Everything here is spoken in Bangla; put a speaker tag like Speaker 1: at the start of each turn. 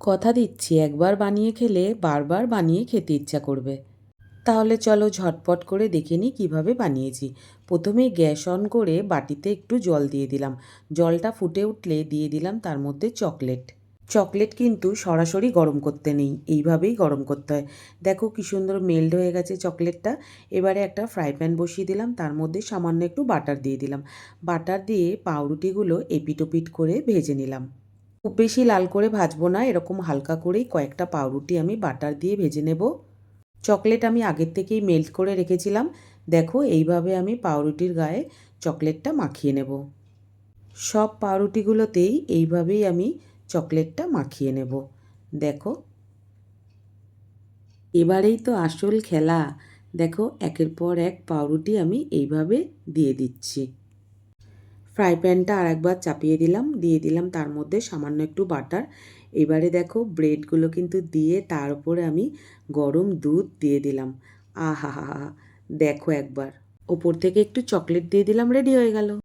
Speaker 1: কথা দিচ্ছি একবার বানিয়ে খেলে বারবার বানিয়ে খেতে ইচ্ছা করবে। তাহলে চলো ঝটপট করে দেখে নিই কীভাবে বানিয়েছি। প্রথমেই গ্যাস অন করে বাটিতে একটু জল দিয়ে দিলাম। জলটা ফুটে উঠলে দিয়ে দিলাম তার মধ্যে চকলেট। চকলেট কিন্তু সরাসরি গরম করতে নেই, এইভাবেই গরম করতে হয়। দেখো কী সুন্দর মেল্ট হয়ে গেছে চকলেটটা। এবারে একটা ফ্রাই প্যান বসিয়ে দিলাম, তার মধ্যে সামান্য একটু বাটার দিয়ে দিলাম। বাটার দিয়ে পাউরুটিগুলো এপিট ওপিট করে ভেজে নিলাম। খুব বেশি লাল করে ভাজবো না, এরকম হালকা করেই কয়েকটা পাউরুটি আমি বাটার দিয়ে ভেজে নেব। চকলেট আমি আগের থেকেই মেল্ট করে রেখেছিলাম। দেখো এইভাবে আমি পাউরুটির গায়ে চকলেটটা মাখিয়ে নেব। সব পাউরুটিগুলোতেই এইভাবেই আমি চকলেটটা মাখিয়ে নেব। দেখো এবারেই তো আসল খেলা। দেখো একের পর এক পাউরুটি আমি এইভাবে দিয়ে দিচ্ছি। ফ্রাই প্যানটা আরেকবার চাপিয়ে দিলাম, দিয়ে দিলাম তার মধ্যে সামান্য একটু বাটার। এবারে দেখো ব্রেডগুলো কিন্তু দিয়ে তার উপরে আমি গরম দুধ দিয়ে দিলাম। আহা হা হা, দেখো একবার ওপর থেকে একটু চকলেট দিয়ে দিলাম, রেডি হয়ে গেল।